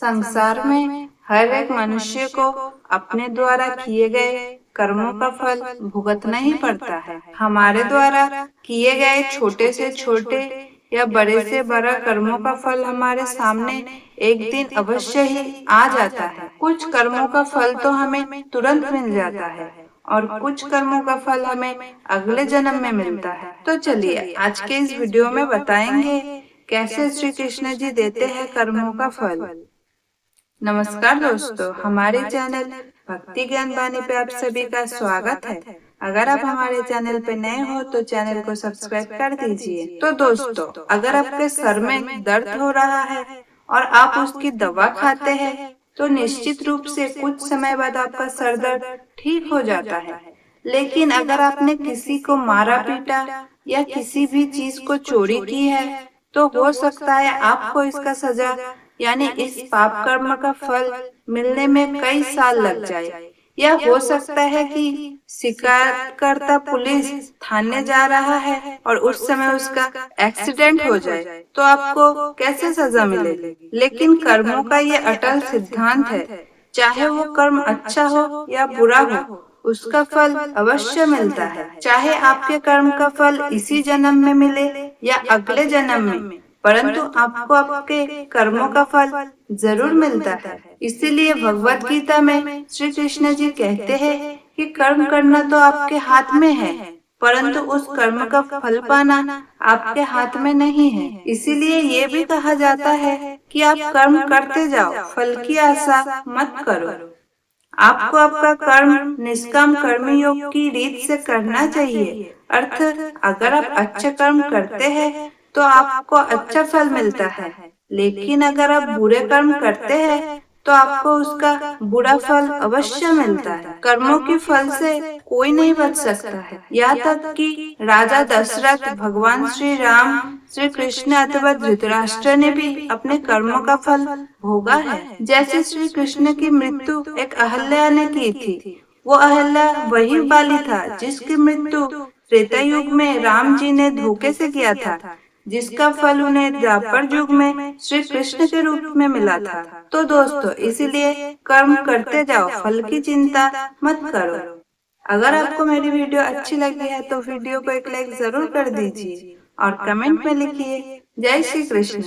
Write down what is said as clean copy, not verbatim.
संसार में हर एक मनुष्य को अपने द्वारा किए गए कर्मों का फल भुगतना ही पड़ता है। हमारे द्वारा किए गए छोटे से छोटे या बड़े से बड़ा कर्मों का फल हमारे सामने एक दिन अवश्य ही आ जाता है। कुछ कर्मों का फल तो हमें तुरंत मिल जाता है और कुछ कर्मों का फल हमें अगले जन्म में मिलता है। तो चलिए आज के इस वीडियो में बताएंगे कैसे श्री कृष्ण जी देते हैं कर्मों का फल। नमस्कार दोस्तों, हमारे चैनल भक्ति ज्ञान वाणी पे आप सभी का स्वागत है। अगर आप हमारे चैनल पे नए हो तो चैनल को सब्सक्राइब कर दीजिए। तो दोस्तों, अगर आपके सर में दर्द हो रहा है और आप उसकी दवा खाते हैं तो निश्चित रूप से कुछ समय बाद आपका सर दर्द ठीक हो जाता है। लेकिन अगर आपने किसी को मारा पीटा या किसी भी चीज को चोरी की है तो हो सकता है आपको इसका सजा यानी इस पाप कर्म का फल मिलने में कई साल लग जाए, या हो सकता है कि शिकायतकर्ता पुलिस थाने जा रहा है और उस समय उसका एक्सीडेंट हो जाए तो आपको कैसे सजा मिलेगी। लेकिन कर्मों का ये अटल सिद्धांत है, चाहे वो कर्म अच्छा हो या बुरा हो उसका फल अवश्य मिलता है। चाहे आपके कर्म का फल इसी जन्म में मिले या अगले जन्म में, परंतु आपको आपके कर्मों का फल जरूर मिलता है। इसीलिए भगवत गीता में श्री कृष्ण जी कहते हैं कि कर्म करना तो आपके हाथ में है, परंतु उस कर्म का फल पाना आपके हाथ में नहीं है। इसीलिए ये भी कहा जाता है कि आप कर्म करते जाओ, फल की आशा मत करो। आपको आपका कर्म निष्काम कर्म योग की रीत से करना चाहिए। अर्थ, अगर आप अच्छे कर्म करते हैं तो आपको अच्छा फल मिलता है, लेकिन अगर आप बुरे कर्म करते हैं तो आपको उसका बुरा फल अवश्य मिलता है। कर्मों के फल से कोई नहीं बच सकता है। यहाँ तक कि राजा दशरथ, भगवान श्री राम, श्री कृष्ण अथवा धृतराष्ट्र ने भी अपने कर्मों का फल भोगा है। जैसे श्री कृष्ण की मृत्यु एक अहल्या ने की थी। वो अहल्या वही बाली था जिसकी मृत्यु त्रेता युग में राम जी ने धोखे से किया था, जिसका फल उन्हें द्वापर युग में श्री कृष्ण के रूप में मिला था। तो दोस्तों, इसीलिए कर्म करते जाओ, फल की चिंता मत करो। अगर आपको मेरी वीडियो अच्छी लगी है तो वीडियो को एक लाइक जरूर कर दीजिए और कमेंट में लिखिए जय श्री कृष्ण।